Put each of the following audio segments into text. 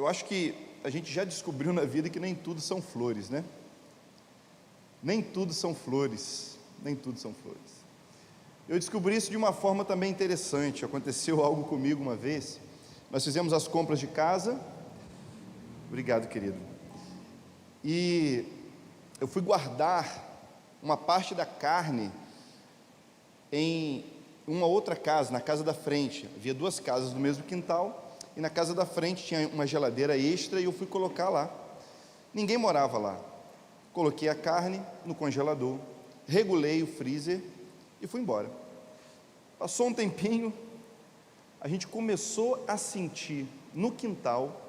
Eu acho que a gente já descobriu na vida que nem tudo são flores, né? Nem tudo são flores, nem tudo são flores. Eu descobri isso de uma forma também interessante. Aconteceu algo comigo uma vez. Nós fizemos as compras de casa. Obrigado, querido. E eu fui guardar uma parte da carne em uma outra casa, na casa da frente. Havia duas casas no mesmo quintal, e na casa da frente tinha uma geladeira extra, e eu fui colocar lá. Ninguém morava lá. Coloquei a carne no congelador, regulei o freezer e fui embora. Passou um tempinho, a gente começou a sentir no quintal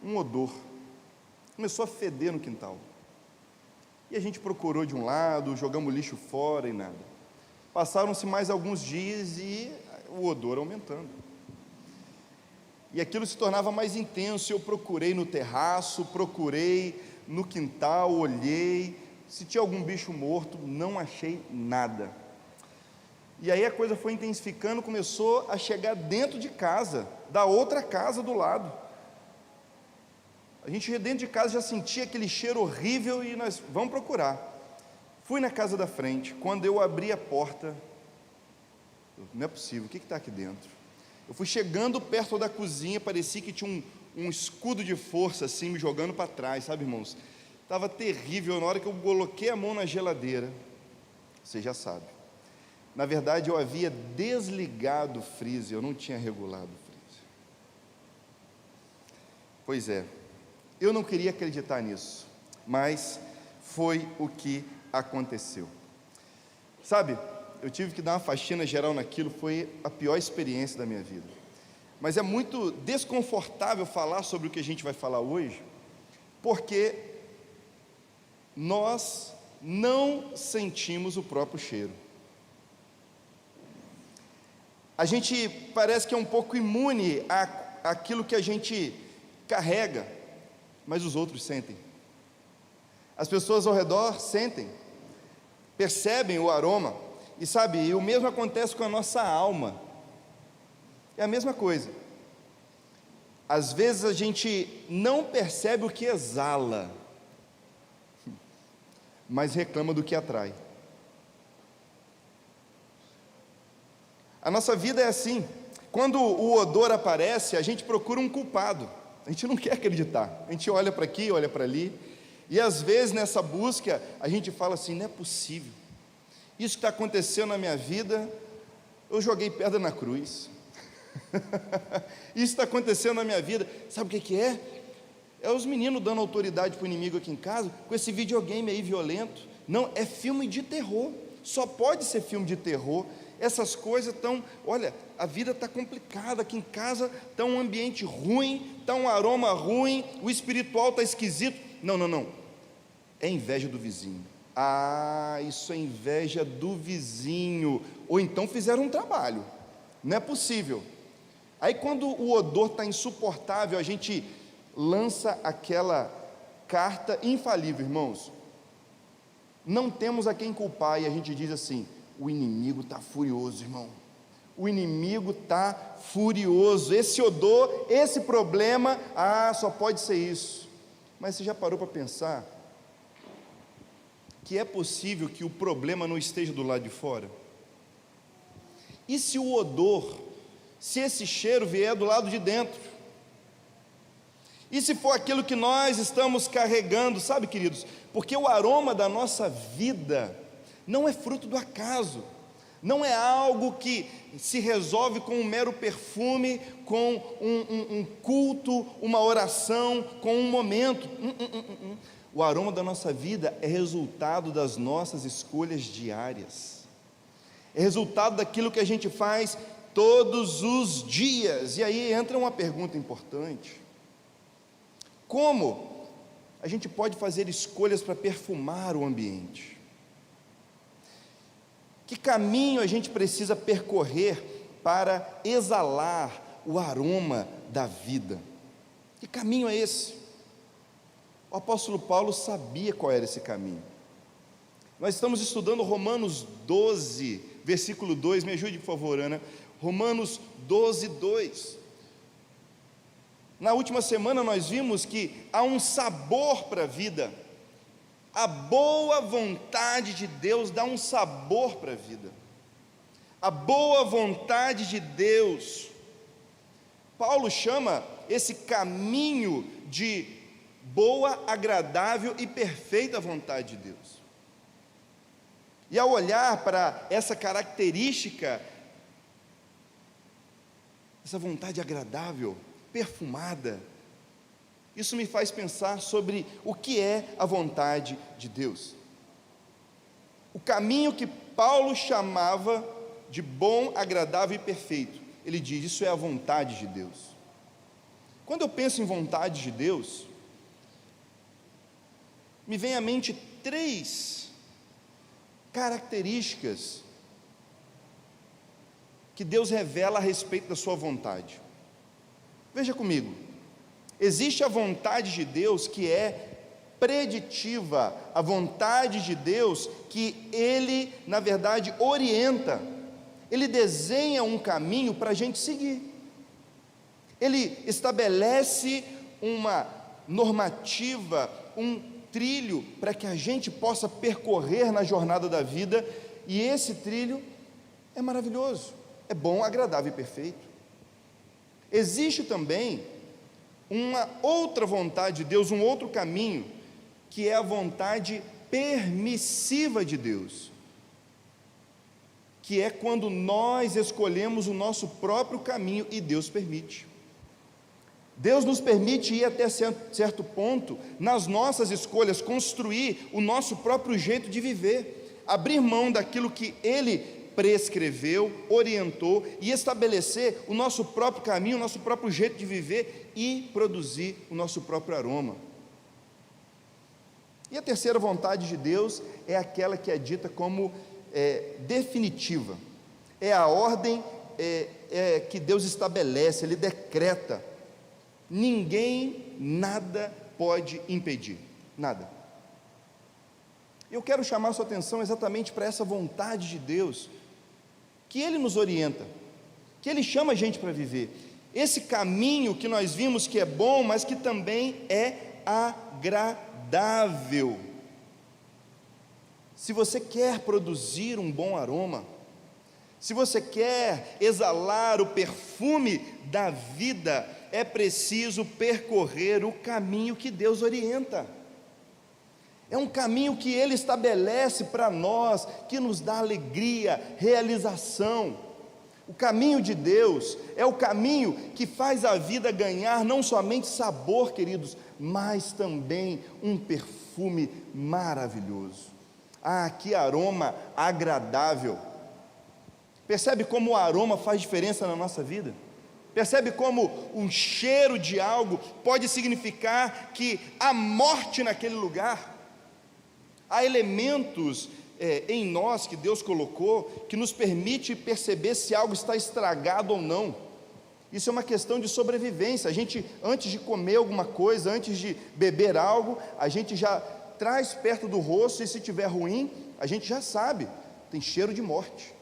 um odor. Começou a feder no quintal. E a gente procurou de um lado, jogamos lixo fora e nada. Passaram-se mais alguns dias e o odor aumentando. E aquilo se tornava mais intenso. Eu procurei no terraço, procurei no quintal, olhei. Se tinha algum bicho morto, não achei nada. E aí a coisa foi intensificando, começou a chegar dentro de casa, da outra casa do lado. A gente dentro de casa já sentia aquele cheiro horrível e nós vamos procurar. Fui na casa da frente. Quando eu abri a porta, não é possível, o que está aqui dentro? Eu fui chegando perto da cozinha, parecia que tinha um escudo de força assim me jogando para trás, sabe, irmãos? Estava terrível. Na hora que eu coloquei a mão na geladeira, você já sabe, na verdade eu havia desligado o freezer, eu não tinha regulado o freezer. Pois é, eu não queria acreditar nisso, mas foi o que aconteceu. Sabe, eu tive que dar uma faxina geral naquilo, foi a pior experiência da minha vida. Mas é muito desconfortável falar sobre o que a gente vai falar hoje, porque nós não sentimos o próprio cheiro. A gente parece que é um pouco imune àquilo que a gente carrega, mas os outros sentem. As pessoas ao redor sentem, percebem o aroma, e sabe, e o mesmo acontece com a nossa alma. É a mesma coisa. Às vezes a gente não percebe o que exala, mas reclama do que atrai. A nossa vida é assim. Quando o odor aparece, a gente procura um culpado. A gente não quer acreditar. A gente olha para aqui, olha para ali, e às vezes nessa busca a gente fala assim: não é possível. Isso que está acontecendo na minha vida, eu joguei pedra na cruz. Isso está acontecendo na minha vida. Sabe o que é? É os meninos dando autoridade para o inimigo aqui em casa, com esse videogame aí violento. Não, é filme de terror. Só pode ser filme de terror. Essas coisas estão, olha, a vida está complicada, aqui em casa está um ambiente ruim, está um aroma ruim, o espiritual está esquisito. Não, é inveja do vizinho. Ah, isso é inveja do vizinho. Ou então fizeram um trabalho, não é possível. Aí quando o odor está insuportável, a gente lança aquela carta infalível, irmãos. Não temos a quem culpar, e a gente diz assim: o inimigo está furioso, irmão. O inimigo está furioso. Esse odor, esse problema, só pode ser isso. Mas você já parou para pensar que é possível que o problema não esteja do lado de fora? E se o odor, se esse cheiro vier do lado de dentro? E se for aquilo que nós estamos carregando, sabe, queridos? Porque o aroma da nossa vida não é fruto do acaso, não é algo que se resolve com um mero perfume, com um culto, uma oração, com um momento. O aroma da nossa vida é resultado das nossas escolhas diárias, é resultado daquilo que a gente faz todos os dias. E aí entra uma pergunta importante: como a gente pode fazer escolhas para perfumar o ambiente? Que caminho a gente precisa percorrer para exalar o aroma da vida? Que caminho é esse? O apóstolo Paulo sabia qual era esse caminho. Nós estamos estudando Romanos 12, versículo 2, me ajude por favor, Ana. Romanos 12, 2. Na última semana nós vimos que há um sabor para a vida. A boa vontade de Deus dá um sabor para a vida. A boa vontade de Deus. Paulo chama esse caminho de boa, agradável e perfeita vontade de Deus. E ao olhar para essa característica, essa vontade agradável, perfumada, isso me faz pensar sobre o que é a vontade de Deus. O caminho que Paulo chamava de bom, agradável e perfeito, ele diz, isso é a vontade de Deus. Quando eu penso em vontade de Deus, me vem à mente 3 características que Deus revela a respeito da sua vontade. Veja comigo, existe a vontade de Deus que é preditiva, a vontade de Deus que Ele, na verdade, orienta, Ele desenha um caminho para a gente seguir, Ele estabelece uma normativa, um trilho para que a gente possa percorrer na jornada da vida, e esse trilho é maravilhoso, é bom, agradável e perfeito. Existe também uma outra vontade de Deus, um outro caminho, que é a vontade permissiva de Deus, que é quando nós escolhemos o nosso próprio caminho e Deus permite. Deus nos permite ir até certo ponto, nas nossas escolhas, construir o nosso próprio jeito de viver, abrir mão daquilo que Ele prescreveu, orientou, e estabelecer o nosso próprio caminho, o nosso próprio jeito de viver e produzir o nosso próprio aroma. E a terceira vontade de Deus é aquela que é dita como definitiva, é a ordem que Deus estabelece, Ele decreta. Ninguém, nada pode impedir, nada. Eu quero chamar a sua atenção exatamente para essa vontade de Deus, que Ele nos orienta, que Ele chama a gente para viver, esse caminho que nós vimos que é bom, mas que também é agradável. Se você quer produzir um bom aroma, se você quer exalar o perfume da vida, é preciso percorrer o caminho que Deus orienta. É um caminho que Ele estabelece para nós, que nos dá alegria, realização. O caminho de Deus é o caminho que faz a vida ganhar não somente sabor, queridos, mas também um perfume maravilhoso. Ah, que aroma agradável! Percebe como o aroma faz diferença na nossa vida? Percebe como um cheiro de algo pode significar que há morte naquele lugar? Há elementos em nós que Deus colocou, que nos permite perceber se algo está estragado ou não. Isso é uma questão de sobrevivência. A gente, antes de comer alguma coisa, antes de beber algo, a gente já traz perto do rosto, e se estiver ruim, a gente já sabe, tem cheiro de morte.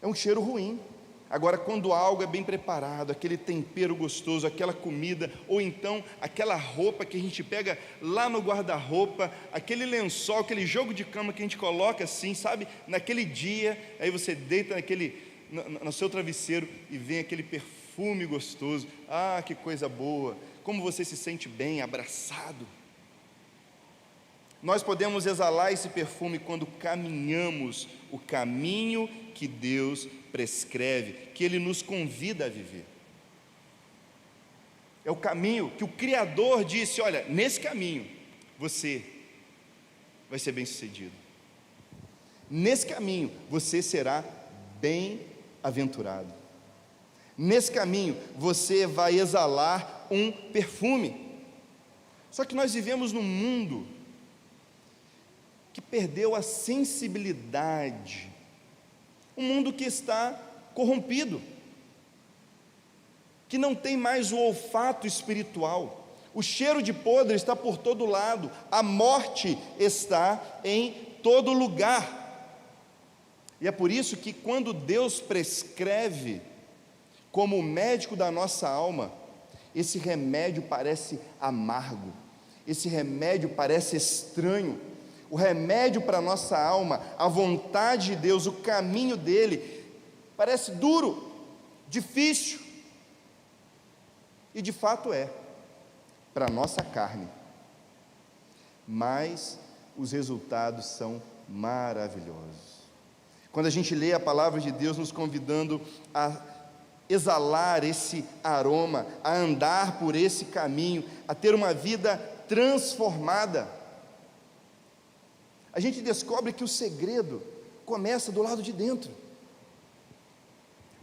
É um cheiro ruim. Agora, quando algo é bem preparado, aquele tempero gostoso, aquela comida, ou então aquela roupa que a gente pega lá no guarda-roupa, aquele lençol, aquele jogo de cama que a gente coloca assim, sabe, naquele dia, aí você deita no seu travesseiro e vem aquele perfume gostoso. Ah, que coisa boa! Como você se sente bem, abraçado. Nós podemos exalar esse perfume quando caminhamos o caminho que Deus prescreve, que Ele nos convida a viver. É o caminho que o Criador disse: olha, nesse caminho você vai ser bem-sucedido. Nesse caminho você será bem-aventurado. Nesse caminho você vai exalar um perfume. Só que nós vivemos num mundo que perdeu a sensibilidade, um mundo que está corrompido, que não tem mais o olfato espiritual, o cheiro de podre está por todo lado, a morte está em todo lugar. E é por isso que quando Deus prescreve como médico da nossa alma, esse remédio parece amargo, esse remédio parece estranho. O remédio para a nossa alma, a vontade de Deus, o caminho dele, parece duro, difícil, e de fato é, para a nossa carne, mas os resultados são maravilhosos. Quando a gente lê a palavra de Deus nos convidando a exalar esse aroma, a andar por esse caminho, a ter uma vida transformada, a gente descobre que o segredo começa do lado de dentro.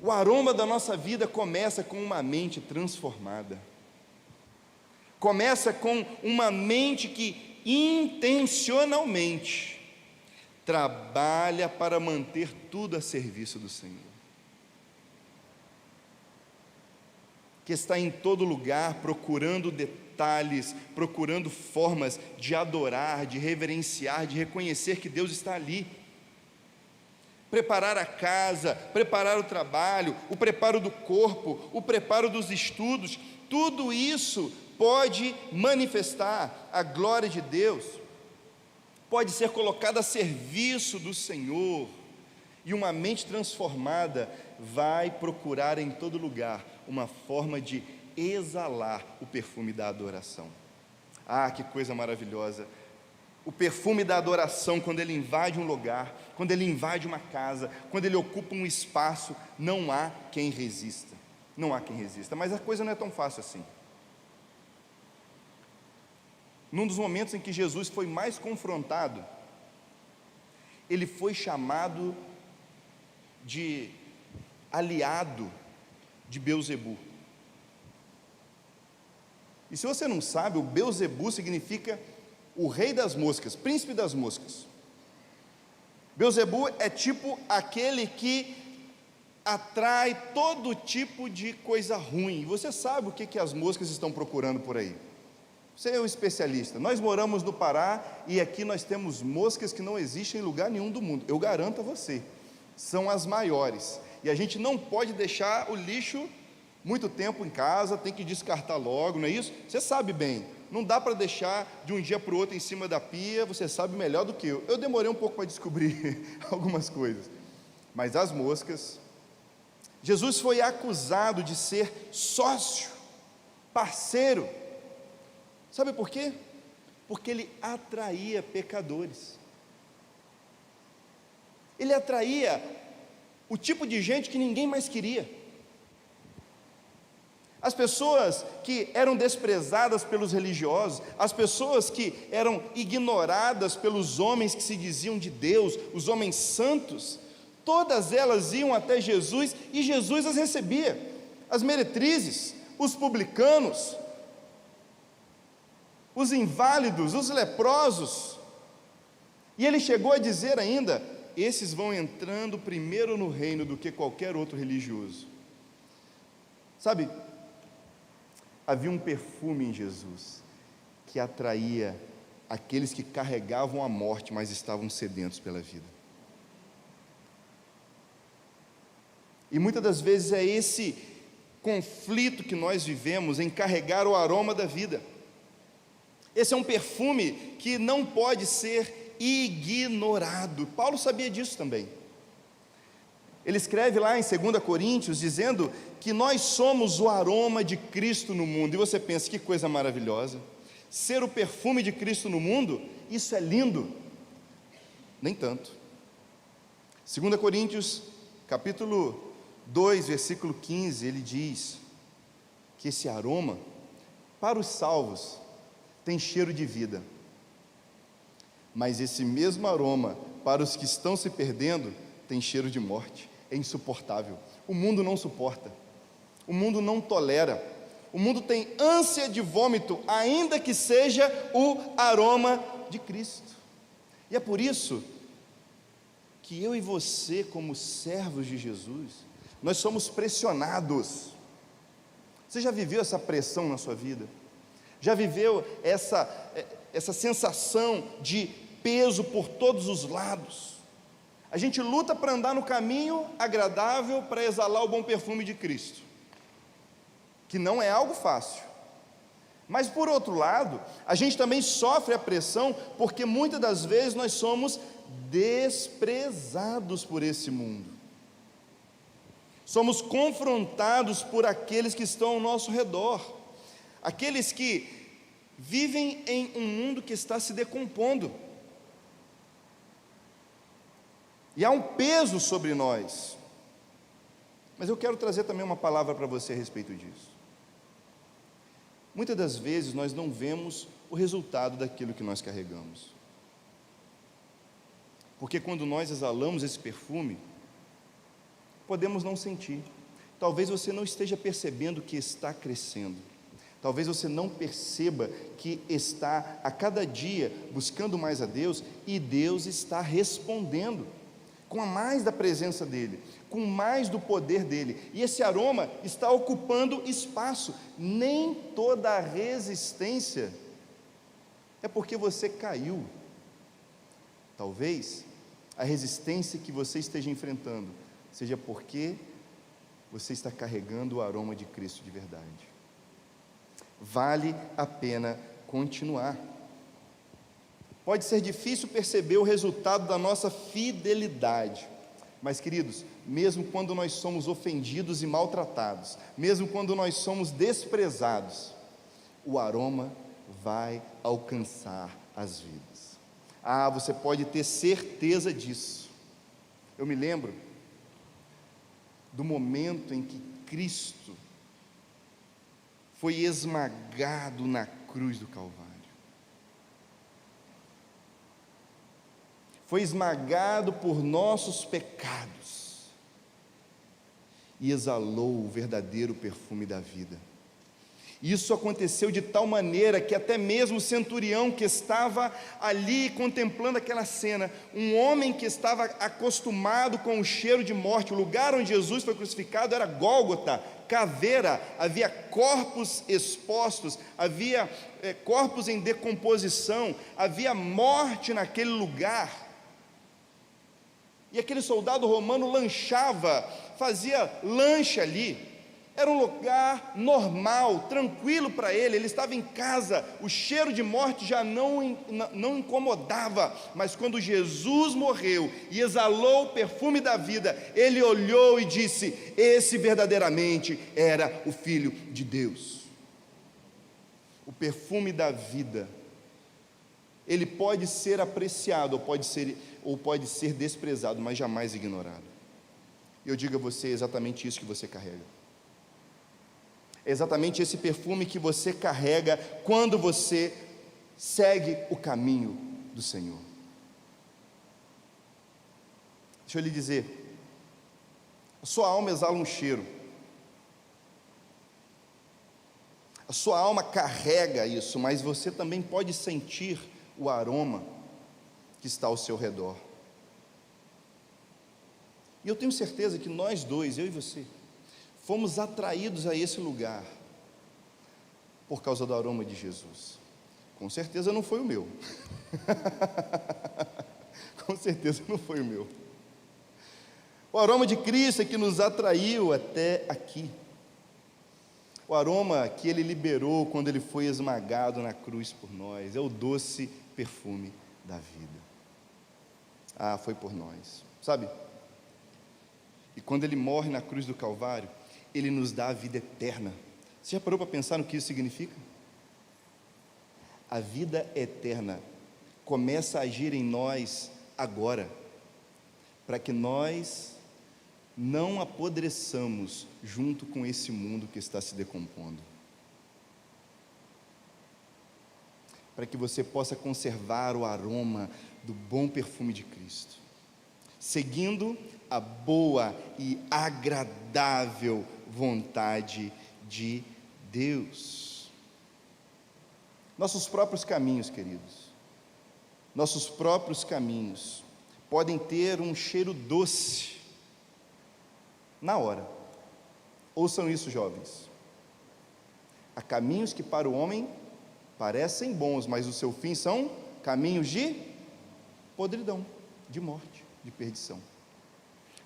O aroma da nossa vida começa com uma mente transformada, começa com uma mente que intencionalmente trabalha para manter tudo a serviço do Senhor, que está em todo lugar procurando detalhes, procurando formas de adorar, de reverenciar, de reconhecer que Deus está ali. Preparar a casa, preparar o trabalho, o preparo do corpo, o preparo dos estudos, tudo isso pode manifestar a glória de Deus, pode ser colocado a serviço do Senhor, e uma mente transformada vai procurar em todo lugar uma forma de exalar o perfume da adoração. Ah, que coisa maravilhosa! O perfume da adoração, quando ele invade um lugar, quando ele invade uma casa, quando ele ocupa um espaço, não há quem resista, não há quem resista, mas a coisa não é tão fácil assim. Num dos momentos em que Jesus foi mais confrontado, ele foi chamado de aliado de Belzebu. E se você não sabe, o Belzebu significa o rei das moscas, príncipe das moscas. Belzebu é tipo aquele que atrai todo tipo de coisa ruim. Você sabe o que as moscas estão procurando por aí. Você é um especialista. Nós moramos no Pará e aqui nós temos moscas que não existem em lugar nenhum do mundo. Eu garanto a você, são as maiores. E a gente não pode deixar o lixo muito tempo em casa, tem que descartar logo, não é isso? Você sabe bem, não dá para deixar de um dia para o outro em cima da pia, você sabe melhor do que eu. Eu demorei um pouco para descobrir algumas coisas, mas as moscas, Jesus foi acusado de ser sócio, parceiro, sabe por quê? Porque ele atraía pecadores, ele atraía o tipo de gente que ninguém mais queria. As pessoas que eram desprezadas pelos religiosos, as pessoas que eram ignoradas pelos homens que se diziam de Deus, os homens santos, todas elas iam até Jesus e Jesus as recebia. As meretrizes, os publicanos, os inválidos, os leprosos. E ele chegou a dizer ainda: esses vão entrando primeiro no reino do que qualquer outro religioso. Sabe, havia um perfume em Jesus que atraía aqueles que carregavam a morte, mas estavam sedentos pela vida. E muitas das vezes é esse conflito que nós vivemos em carregar o aroma da vida. Esse é um perfume que não pode ser ignorado. Paulo sabia disso também. Ele escreve lá em 2 Coríntios, dizendo que nós somos o aroma de Cristo no mundo. E você pensa, que coisa maravilhosa, ser o perfume de Cristo no mundo, isso é lindo. Nem tanto. 2 Coríntios, capítulo 2, versículo 15, ele diz que esse aroma, para os salvos, tem cheiro de vida, mas esse mesmo aroma, para os que estão se perdendo, tem cheiro de morte. É insuportável. O mundo não suporta, o mundo não tolera, o mundo tem ânsia de vômito, ainda que seja o aroma de Cristo. E é por isso que eu e você, como servos de Jesus, nós somos pressionados. Você já viveu essa pressão na sua vida? Já viveu essa sensação de peso por todos os lados? A gente luta para andar no caminho agradável, para exalar o bom perfume de Cristo, que não é algo fácil. Mas por outro lado, a gente também sofre a pressão, porque muitas das vezes nós somos desprezados por esse mundo. Somos confrontados por aqueles que estão ao nosso redor, aqueles que vivem em um mundo que está se decompondo. E há um peso sobre nós. Mas eu quero trazer também uma palavra para você a respeito disso. Muitas das vezes nós não vemos o resultado daquilo que nós carregamos. Porque quando nós exalamos esse perfume, podemos não sentir. Talvez você não esteja percebendo que está crescendo. Talvez você não perceba que está a cada dia buscando mais a Deus, e Deus está respondendo com a mais da presença dEle, com mais do poder dEle, e esse aroma está ocupando espaço. Nem toda a resistência é porque você caiu. Talvez a resistência que você esteja enfrentando seja porque você está carregando o aroma de Cristo de verdade. Vale a pena continuar. Pode ser difícil perceber o resultado da nossa fidelidade, mas, queridos, mesmo quando nós somos ofendidos e maltratados, mesmo quando nós somos desprezados, o aroma vai alcançar as vidas. Você pode ter certeza disso. Eu me lembro do momento em que Cristo foi esmagado na cruz do Calvário. Foi esmagado por nossos pecados e exalou o verdadeiro perfume da vida. Isso aconteceu de tal maneira que até mesmo o centurião que estava ali contemplando aquela cena, um homem que estava acostumado com o cheiro de morte, o lugar onde Jesus foi crucificado era Gólgota, caveira, havia corpos expostos, havia corpos em decomposição, havia morte naquele lugar. E aquele soldado romano lanchava, fazia lanche ali. Era um lugar normal, tranquilo para ele. Ele estava em casa, o cheiro de morte já não incomodava. Mas quando Jesus morreu e exalou o perfume da vida, ele olhou e disse: esse verdadeiramente era o Filho de Deus. O perfume da vida, ele pode ser apreciado ou pode ser desprezado, mas jamais ignorado. Eu digo a você, é exatamente isso que você carrega. É exatamente esse perfume que você carrega quando você segue o caminho do Senhor. Deixa eu lhe dizer, a sua alma exala um cheiro. A sua alma carrega isso, mas você também pode sentir o aroma que está ao seu redor. E eu tenho certeza que nós dois, eu e você, fomos atraídos a esse lugar por causa do aroma de Jesus. Com certeza não foi o meu. Com certeza não foi o meu. O aroma de Cristo é que nos atraiu até aqui. O aroma que Ele liberou quando Ele foi esmagado na cruz por nós, é o doce perfume da vida. Foi por nós, sabe? E quando Ele morre na cruz do Calvário, Ele nos dá a vida eterna. Você já parou para pensar no que isso significa? A vida eterna começa a agir em nós agora, para que nós não apodreçamos junto com esse mundo que está se decompondo, para que você possa conservar o aroma do bom perfume de Cristo, seguindo a boa e agradável vontade de Deus. Nossos próprios caminhos, queridos, nossos próprios caminhos podem ter um cheiro doce na hora. Ouçam isso, jovens. Há caminhos que para o homem parecem bons, mas o seu fim são caminhos de podridão, de morte, de perdição.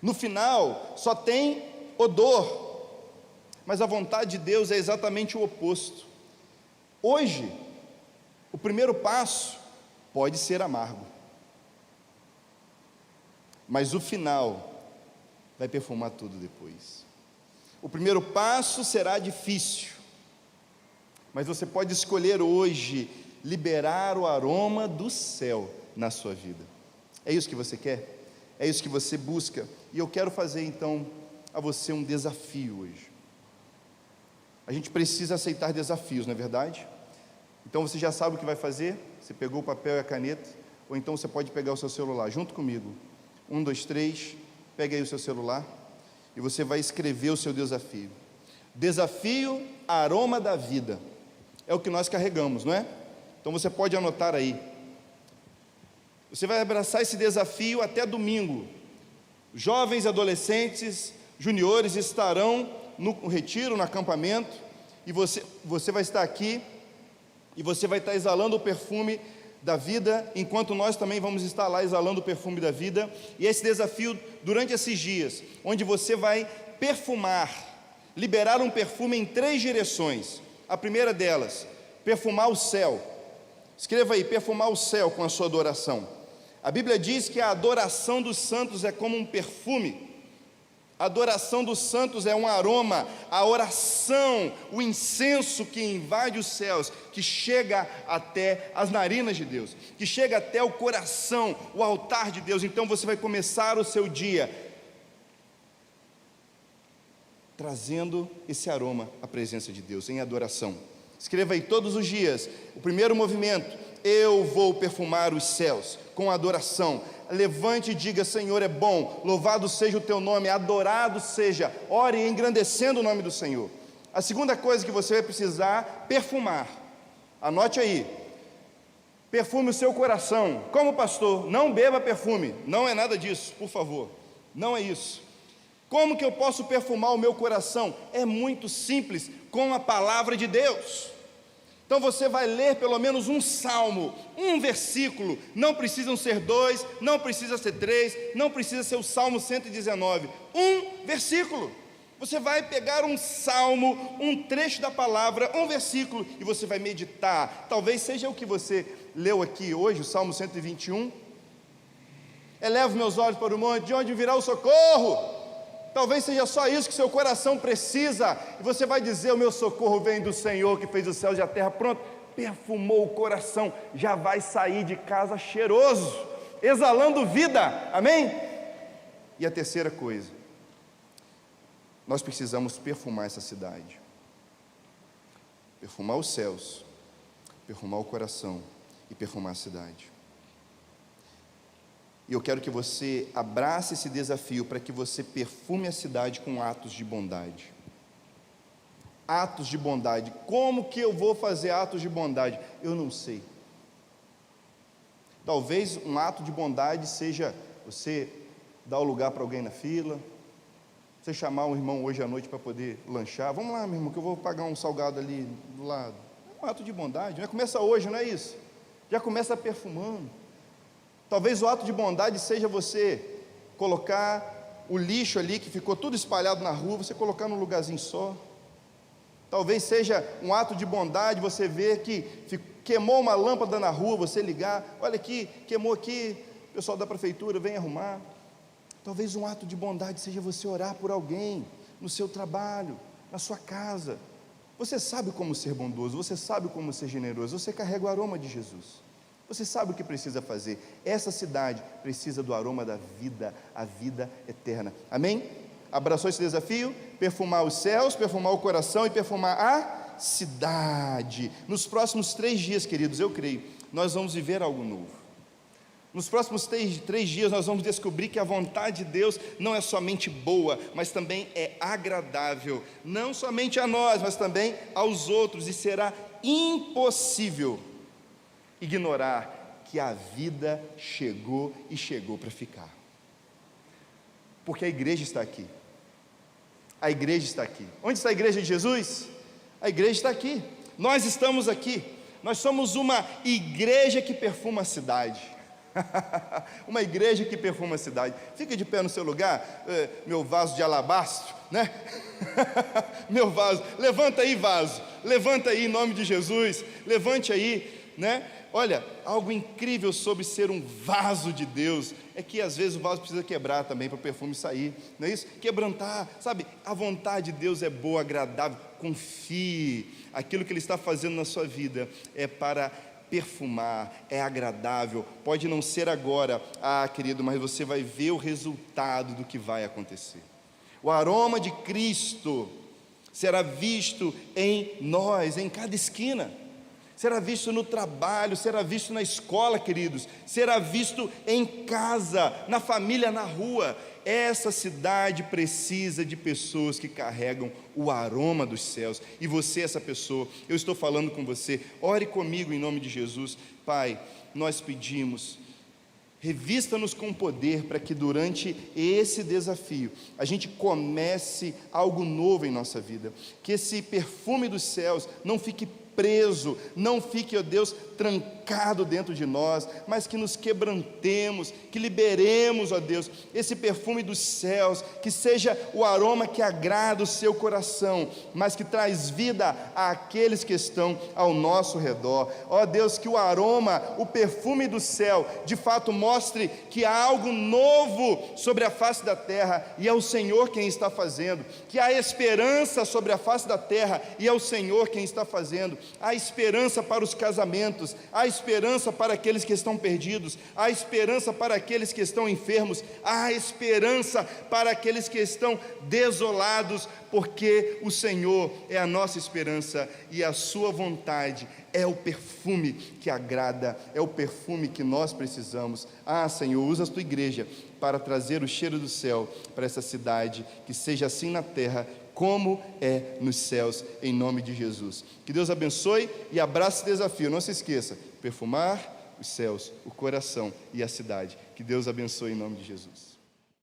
No final, só tem odor, mas a vontade de Deus é exatamente o oposto. Hoje, o primeiro passo pode ser amargo, mas o final vai perfumar tudo depois. O primeiro passo será difícil, mas você pode escolher hoje liberar o aroma do céu na sua vida. É isso que você quer? É isso que você busca? E eu quero fazer então a você um desafio hoje. A gente precisa aceitar desafios, não é verdade? Então você já sabe o que vai fazer? Você pegou o papel e a caneta, ou então você pode pegar o seu celular junto comigo. 1, 2, 3, pegue aí o seu celular e você vai escrever o seu desafio. Desafio aroma da vida. É o que nós carregamos, não é? Então você pode anotar aí. Você vai abraçar esse desafio até domingo. Jovens, adolescentes, juniores estarão no retiro, no acampamento, e você vai estar aqui, e você vai estar exalando o perfume da vida, enquanto nós também vamos estar lá exalando o perfume da vida. E esse desafio durante esses dias, onde você vai perfumar, liberar um perfume em 3 direções. A primeira delas, perfumar o céu. Escreva aí, perfumar o céu com a sua adoração. A Bíblia diz que a adoração dos santos é como um perfume. A adoração dos santos é um aroma, a oração, o incenso que invade os céus, que chega até as narinas de Deus, que chega até o coração, o altar de Deus. Então você vai começar o seu dia trazendo esse aroma à presença de Deus, em adoração. Escreva aí todos os dias, o primeiro movimento: eu vou perfumar os céus com adoração. Levante e diga: Senhor é bom, louvado seja o teu nome, adorado seja, ore engrandecendo o nome do Senhor. A segunda coisa que você vai precisar perfumar, anote aí: perfume o seu coração. Como pastor, não beba perfume, não é nada disso, por favor, não é isso. Como que eu posso perfumar o meu coração? É muito simples, com a palavra de Deus. Então você vai ler pelo menos um salmo, um versículo, não precisam ser 2, não precisa ser 3, não precisa ser o Salmo 119, um versículo. Você vai pegar um salmo, um trecho da palavra, um versículo, e você vai meditar. Talvez seja o que você leu aqui hoje, o Salmo 121. Elevo meus olhos para o monte, de onde virá o socorro? Talvez seja só isso que seu coração precisa, e você vai dizer: o meu socorro vem do Senhor que fez os céus e a terra. Pronto, perfumou o coração, já vai sair de casa cheiroso, exalando vida, amém? E a terceira coisa, nós precisamos perfumar essa cidade, perfumar os céus, perfumar o coração e perfumar a cidade. E eu quero que você abrace esse desafio para que você perfume a cidade com atos de bondade. Atos de bondade. Como que eu vou fazer atos de bondade? Eu não sei. Talvez um ato de bondade seja você dar o lugar para alguém na fila, você chamar um irmão hoje à noite para poder lanchar. Vamos lá, meu irmão, que eu vou pagar um salgado ali do lado. É um ato de bondade, né? Começa hoje, não é isso? Já começa perfumando. Talvez o ato de bondade seja você colocar o lixo ali que ficou tudo espalhado na rua, você colocar num lugarzinho só. Talvez seja um ato de bondade você ver que queimou uma lâmpada na rua, você ligar: olha aqui, queimou aqui, o pessoal da prefeitura vem arrumar. Talvez um ato de bondade seja você orar por alguém no seu trabalho, na sua casa. Você sabe como ser bondoso, você sabe como ser generoso, você carrega o aroma de Jesus. Você sabe o que precisa fazer. Essa cidade precisa do aroma da vida, a vida eterna. Amém? Abraçou esse desafio? Perfumar os céus, perfumar o coração e perfumar a cidade. Nos próximos 3 dias, queridos, eu creio, nós vamos viver algo novo. Nos próximos 3 dias nós vamos descobrir que a vontade de Deus não é somente boa, mas também é agradável. Não somente a nós, mas também aos outros. E será impossível ignorar que a vida chegou e chegou para ficar, porque a igreja está aqui. A igreja está aqui. Onde está a igreja de Jesus? A igreja está aqui. Nós estamos aqui. Nós somos uma igreja que perfuma a cidade. Uma igreja que perfuma a cidade. Fica de pé no seu lugar, meu vaso de alabastro, né? Meu vaso, levanta aí, vaso, levanta aí em nome de Jesus, levante aí, né? Olha, algo incrível sobre ser um vaso de Deus é que às vezes o vaso precisa quebrar também para o perfume sair, não é isso? Quebrantar, sabe? A vontade de Deus é boa, agradável, confie. Aquilo que Ele está fazendo na sua vida é para perfumar, é agradável. Pode não ser agora, querido, mas você vai ver o resultado do que vai acontecer. O aroma de Cristo será visto em nós, em cada esquina. Será visto no trabalho, será visto na escola, queridos, será visto em casa, na família, na rua. Essa cidade precisa de pessoas que carregam o aroma dos céus, e você é essa pessoa. Eu estou falando com você, ore comigo em nome de Jesus. Pai, nós pedimos, revista-nos com poder para que durante esse desafio a gente comece algo novo em nossa vida, que esse perfume dos céus não fique preso, não fique, ó Deus, trancado dentro de nós, mas que nos quebrantemos, que liberemos, ó Deus, esse perfume dos céus, que seja o aroma que agrada o seu coração, mas que traz vida àqueles que estão ao nosso redor. Ó Deus, que o aroma, o perfume do céu, de fato mostre que há algo novo sobre a face da terra, e é o Senhor quem está fazendo, que há esperança sobre a face da terra, e é o Senhor quem está fazendo. Há esperança para os casamentos, há esperança para aqueles que estão perdidos, há esperança para aqueles que estão enfermos, há esperança para aqueles que estão desolados, porque o Senhor é a nossa esperança e a sua vontade é o perfume que agrada, é o perfume que nós precisamos. Senhor, usa a tua igreja para trazer o cheiro do céu para essa cidade, que seja assim na terra como é nos céus, em nome de Jesus. Que Deus abençoe e abrace esse desafio. Não se esqueça, perfumar os céus, o coração e a cidade. Que Deus abençoe em nome de Jesus.